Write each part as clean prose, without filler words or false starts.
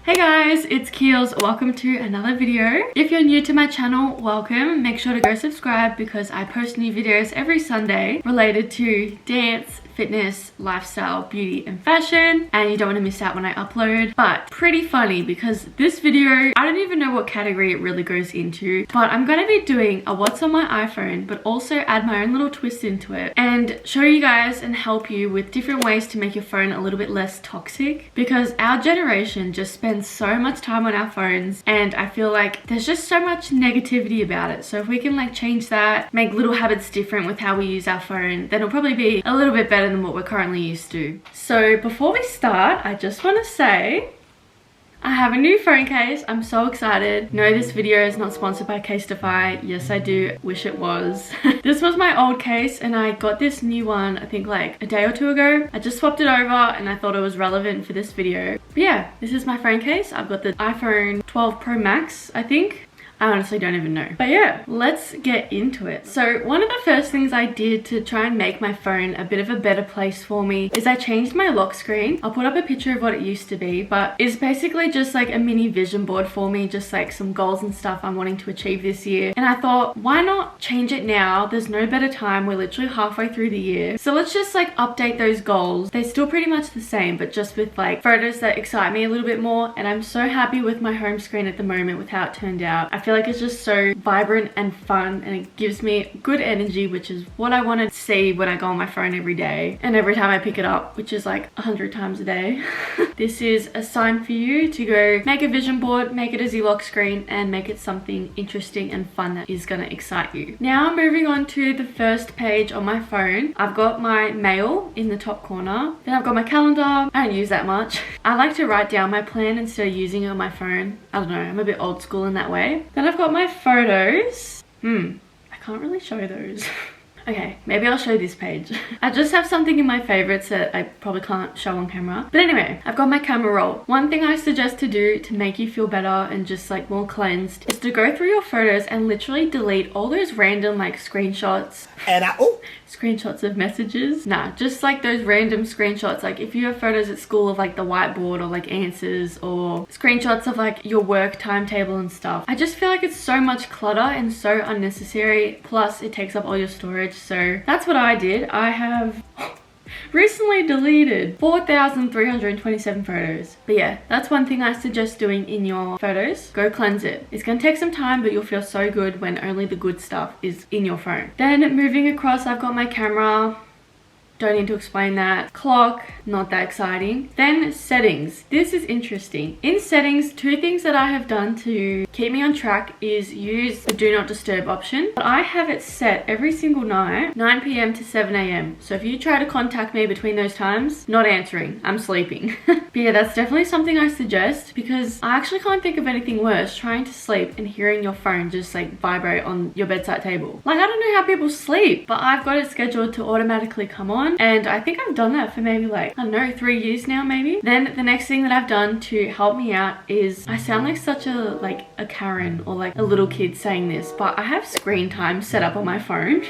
Hey guys, it's Keels. Welcome to another video. If you're new to my channel, welcome. Make sure to go subscribe because I post new videos every Sunday related to dance, fitness, lifestyle, beauty, and fashion, and you don't want to miss out when I upload. But pretty funny because this video, I don't even know what category it really goes into, but I'm going to be doing a what's on my iPhone, but also add my own little twist into it and show you guys and help you with different ways to make your phone a little bit less toxic, because our generation just spends so much time on our phones and I feel like there's just so much negativity about it. So if we can like change that, make little habits different with how we use our phone, then it'll probably be a little bit better than what we're currently used to. So before we start, I just want to say I have a new phone case. I'm so excited. No, this video is not sponsored by Keeleyterai. Yes, I do wish it was. This was my old case and I got this new one, I think like a day or two ago. I just swapped it over and I thought it was relevant for this video. But yeah, this is my phone case. I've got the iPhone 12 Pro Max, I think. I honestly don't even know. But yeah, let's get into it. So one of the first things I did to try and make my phone a bit of a better place for me is I changed my lock screen. I'll put up a picture of what it used to be, but it's basically just like a mini vision board for me, just like some goals and stuff I'm wanting to achieve this year. And I thought, why not change it now? There's no better time. We're literally halfway through the year. So let's just like update those goals. They're still pretty much the same, but just with like photos that excite me a little bit more. And I'm so happy with my home screen at the moment with how it turned out. I feel like it's just so vibrant and fun and it gives me good energy, which is what I want to see when I go on my phone every day and every time I pick it up, which is like 100 times a day. This is a sign for you to go make a vision board, make it as your lock screen, and make it something interesting and fun that is going to excite you. Now moving on to the first page on my phone, I've got my mail in the top corner. Then I've got my calendar. I don't use that much. I like to write down my plan instead of using it on my phone. I don't know, I'm a bit old school in that way. Then I've got my photos. I can't really show those. Okay, maybe I'll show this page. I just have something in my favorites that I probably can't show on camera. But anyway, I've got my camera roll. One thing I suggest to do to make you feel better and just like more cleansed is to go through your photos and literally delete all those random like screenshots. And screenshots of messages. Nah, just like those random screenshots. Like if you have photos at school of like the whiteboard or like answers or screenshots of like your work timetable and stuff. I just feel like it's so much clutter and so unnecessary. Plus it takes up all your storage. So that's what I did. I have recently deleted 4,327 photos. But yeah, that's one thing I suggest doing in your photos. Go cleanse it. It's gonna take some time, but you'll feel so good when only the good stuff is in your phone. Then moving across, I've got my camera. Don't need to explain that. Clock, not that exciting. Then settings. This is interesting. In settings, two things that I have done to keep me on track is use the do not disturb option. But I have it set every single night, 9 PM to 7 AM. So if you try to contact me between those times, not answering, I'm sleeping. But yeah, that's definitely something I suggest because I actually can't think of anything worse trying to sleep and hearing your phone just like vibrate on your bedside table. Like I don't know how people sleep, but I've got it scheduled to automatically come on. And I think I've done that for maybe like, I don't know, 3 years now maybe. Then the next thing that I've done to help me out is, I sound like such a Karen or like a little kid saying this, but I have screen time set up on my phone.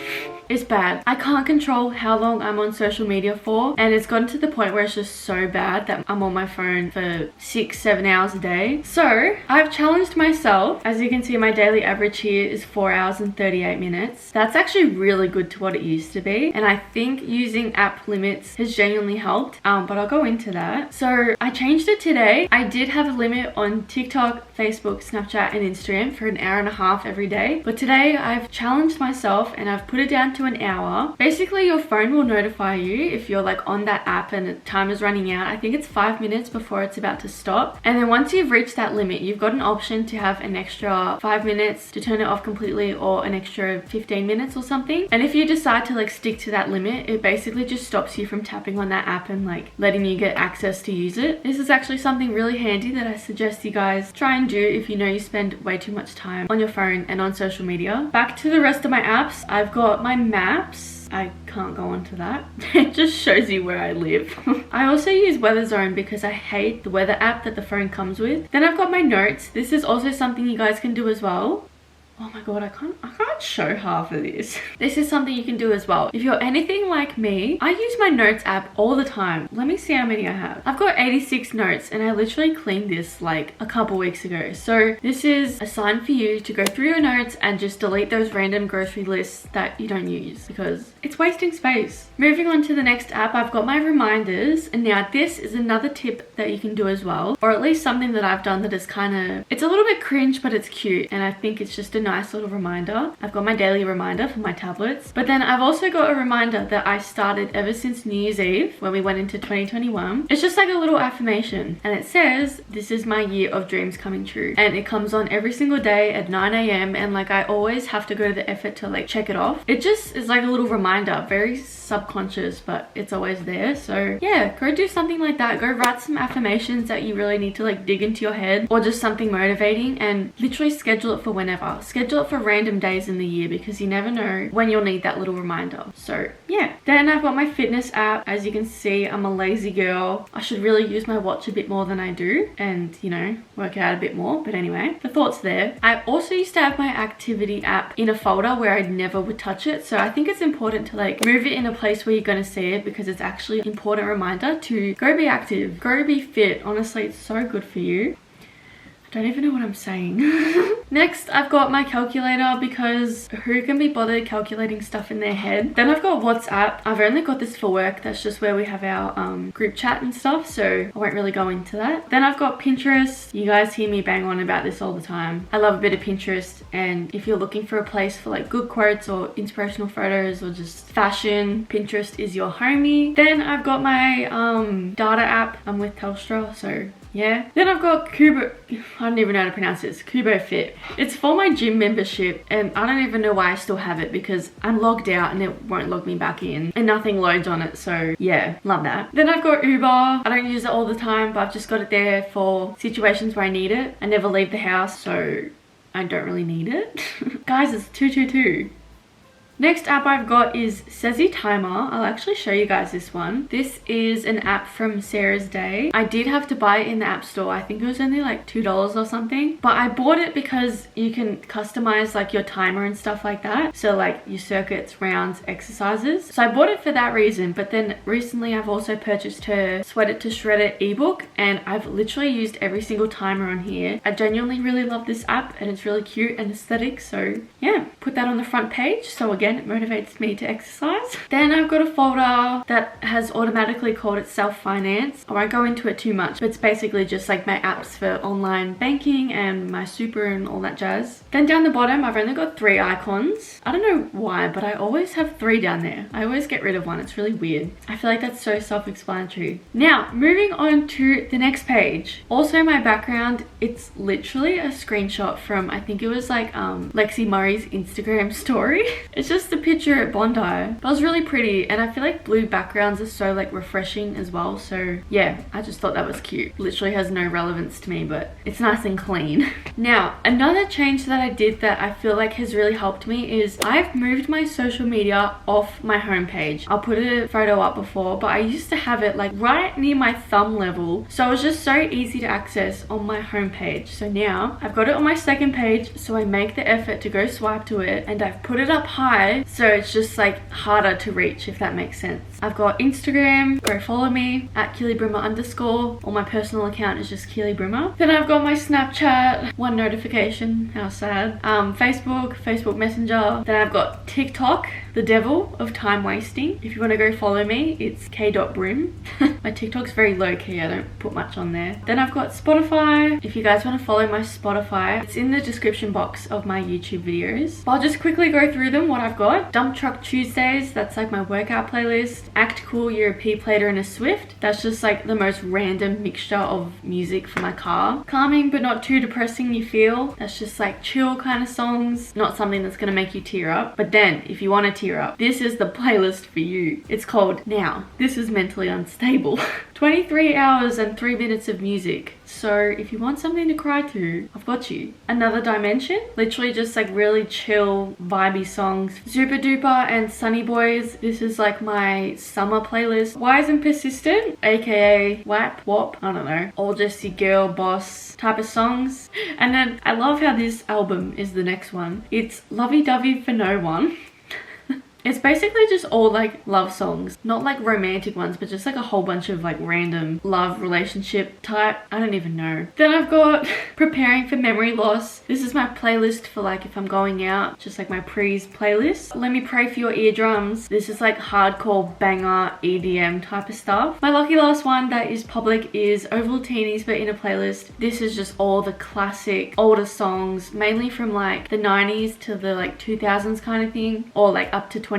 It's bad. I can't control how long I'm on social media for, and it's gotten to the point where it's just so bad that I'm on my phone for 6-7 hours a day. So I've challenged myself. As you can see, my daily average here is 4 hours and 38 minutes. That's actually really good to what it used to be, and I think using app limits has genuinely helped, but I'll go into that. So I changed it today. I did have a limit on TikTok, Facebook, Snapchat, and Instagram for an hour and a half every day, but today I've challenged myself and I've put it down to an hour. Basically, your phone will notify you if you're like on that app and the time is running out. I think it's 5 minutes before it's about to stop. And then once you've reached that limit, you've got an option to have an extra 5 minutes to turn it off completely or an extra 15 minutes or something. And if you decide to like stick to that limit, it basically just stops you from tapping on that app and like letting you get access to use it. This is actually something really handy that I suggest you guys try and do if you know you spend way too much time on your phone and on social media. Back to the rest of my apps. I've got my maps. I can't go on to that. It just shows you where I live. I also use Weather Zone because I hate the weather app that the phone comes with. Then I've got my notes. This is also something you guys can do as well. Oh my god, I can't show half of this. This is something you can do as well. If you're anything like me, I use my notes app all the time. Let me see how many I have. I've got 86 notes and I literally cleaned this like a couple weeks ago. So this is a sign for you to go through your notes and just delete those random grocery lists that you don't use because it's wasting space. Moving on to the next app, I've got my reminders, and now this is another tip that you can do as well, or at least something that I've done that is kind of, it's a little bit cringe but it's cute, and I think it's just a nice little reminder. I've got my daily reminder for my tablets, but then I've also got a reminder that I started ever since New Year's Eve when we went into 2021. It's just like a little affirmation, and it says, "This is my year of dreams coming true," and it comes on every single day at 9 a.m. and like I always have to go to the effort to like check it off. It just is like a little reminder, very subconscious, but it's always there. So yeah, go do something like that. Go write some affirmations that you really need to like dig into your head, or just something motivating, and literally schedule it for whenever. Schedule it for random days in the year because you never know when you'll need that little reminder. So yeah. Then I've got my fitness app. As you can see, I'm a lazy girl. I should really use my watch a bit more than I do and, you know, work out a bit more. But anyway, the thought's there. I also used to have my activity app in a folder where I never would touch it. So I think it's important to like move it in a place where you're going to see it because it's actually an important reminder to go be active, go be fit. Honestly, it's so good for you. I don't even know what I'm saying. Next, I've got my calculator because who can be bothered calculating stuff in their head? Then I've got WhatsApp. I've only got this for work. That's just where we have our group chat and stuff, so I won't really go into that. Then I've got Pinterest. You guys hear me bang on about this all the time. I love a bit of Pinterest, and if you're looking for a place for like good quotes or inspirational photos or just fashion, Pinterest is your homie. Then I've got my data app. I'm with Telstra, so yeah. Then I've got Kubo, I don't even know how to pronounce this, Kubo Fit. It's for my gym membership, and I don't even know why I still have it because I'm logged out and it won't log me back in and nothing loads on it. So yeah, love that. Then I've got Uber. I don't use it all the time, but I've just got it there for situations where I need it. I never leave the house, so I don't really need it. Guys, it's 222. Next app I've got is Sezi Timer. I'll actually show you guys this one. This is an app from Sarah's Day. I did have to buy it in the app store. I think it was only like $2 or something. But I bought it because you can customize like your timer and stuff like that. So like your circuits, rounds, exercises. So I bought it for that reason. But then recently I've also purchased her Sweat It to Shred It ebook. And I've literally used every single timer on here. I genuinely really love this app and it's really cute and aesthetic. So yeah, put that on the front page. So again, it motivates me to exercise. Then I've got a folder that has automatically called itself finance. I won't go into it too much, but it's basically just like my apps for online banking and my super and all that jazz. Then down the bottom, I've only got 3 icons. I don't know why, but I always have 3 down there. I always get rid of one. It's really weird. I feel like that's so self-explanatory. Now, moving on to the next page. Also my background, it's literally a screenshot from, I think it was like Lexi Murray's Instagram story. It's just a picture at Bondi. But it was really pretty, and I feel like blue backgrounds are so like refreshing as well. So yeah, I just thought that was cute. Literally has no relevance to me, but it's nice and clean. Now, another change that I did that I feel like has really helped me is I've moved my social media off my homepage. I'll put a photo up before, but I used to have it like right near my thumb level. So it was just so easy to access on my homepage. So now I've got it on my second page, so I make the effort to go swipe to it, and I've put it up high, so it's just like harder to reach, if that makes sense. I've got Instagram, go follow me at @KeeleyBrimmer_, or my personal account is just KeeleyBrimmer. Then I've got my Snapchat, 1 notification, how sad. Facebook Messenger. Then I've got TikTok, the devil of time wasting. If you want to go follow me, it's k.brim. My TikTok's very low key, I don't put much on there. Then I've got Spotify. If you guys want to follow my Spotify, it's in the description box of my YouTube videos. But I'll just quickly go through them, what I've got. Dump Truck Tuesdays, that's like my workout playlist. Act Cool, you're a P-Plater and a Swift. That's just like the most random mixture of music for my car. Calming but not too depressing you feel. That's just like chill kind of songs. Not something that's gonna make you tear up. But then, if you want to tear up. This is the playlist for you. It's called Now This Is Mentally Unstable. 23 hours and 3 minutes of music. So if you want something to cry to, I've got you. Another Dimension, literally just like really chill, vibey songs. Super Duper and Sunny Boys, this is like my summer playlist. Wise and Persistent, aka WAP, I don't know. All just your girl boss type of songs. And then I love how this album is the next one. It's Lovey Dovey for No One. It's basically just all like love songs, not like romantic ones, but just like a whole bunch of like random love relationship type. I don't even know. Then I've got Preparing for Memory Loss. This is my playlist for like if I'm going out, just like my pre's playlist. Let Me Pray for Your Eardrums. This is like hardcore banger EDM type of stuff. My lucky last one that is public is Ovaltinis but in a playlist. This is just all the classic older songs, mainly from like the 90s to the like 2000s kind of thing, or like up to 2010.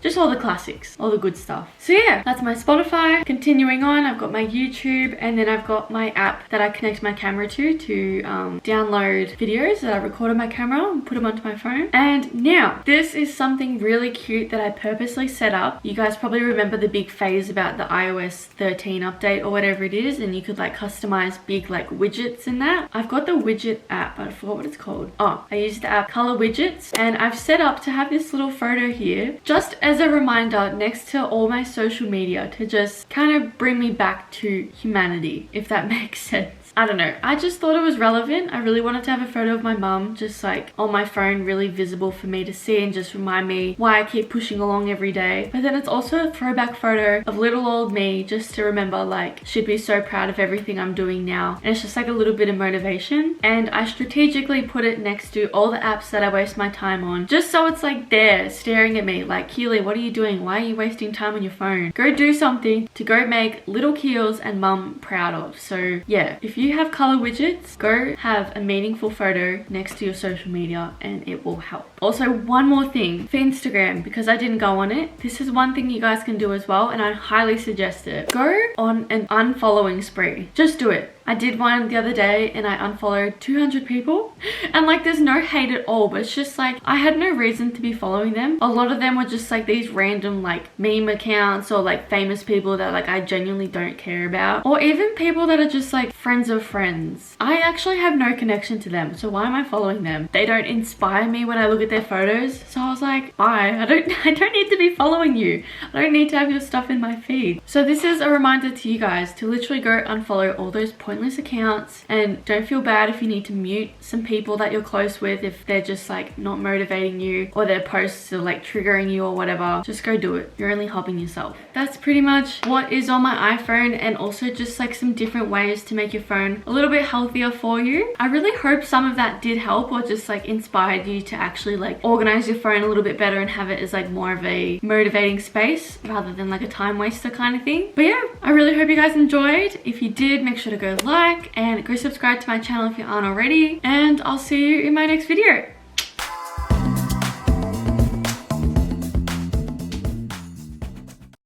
Just all the classics, all the good stuff. So yeah, that's my Spotify. Continuing on, I've got my YouTube, and then I've got my app that I connect my camera to download videos that I record on my camera and put them onto my phone. And now, this is something really cute that I purposely set up. You guys probably remember the big phase about the iOS 13 update or whatever it is, and you could like customize big like widgets in that. I've got the widget app, but I forgot what it's called. Oh, I used the app Color Widgets, and I've set up to have this little photo here just as a reminder next to all my social media to just kind of bring me back to humanity, if that makes sense. I don't know. I just thought it was relevant. I really wanted to have a photo of my mum just like on my phone, really visible for me to see and just remind me why I keep pushing along every day. But then it's also a throwback photo of little old me just to remember like she'd be so proud of everything I'm doing now. And it's just like a little bit of motivation. And I strategically put it next to all the apps that I waste my time on, just so it's like there staring at me like, Keely, what are you doing? Why are you wasting time on your phone? Go do something to go make little Keels and mum proud of. So yeah, if you have color widgets, go have a meaningful photo next to your social media and it will help. Also, one more thing for Instagram, because I didn't go on it, this is one thing you guys can do as well, and I highly suggest it. Go on an unfollowing spree. Just do it. I did one the other day and I unfollowed 200 people, and like there's no hate at all, but it's just like I had no reason to be following them. A lot of them were just like these random like meme accounts or like famous people that like I genuinely don't care about, or even people that are just like friends of friends. I actually have no connection to them, so why am I following them? They don't inspire me when I look at their photos, so I was like, bye. I don't need to be following you. I don't need to have your stuff in my feed. So this is a reminder to you guys to literally go unfollow all those pointless accounts, and don't feel bad if you need to mute some people that you're close with if they're just like not motivating you or their posts are like triggering you or whatever. Just go do it. You're only helping yourself. That's pretty much what is on my iPhone, and also just like some different ways to make your phone a little bit healthier for you. I really hope some of that did help, or just like inspired you to actually like organize your phone a little bit better and have it as like more of a motivating space rather than like a time waster kind of thing. But yeah, I really hope you guys enjoyed. If you did, make sure to go like and go subscribe to my channel if you aren't already, and I'll see you in my next video.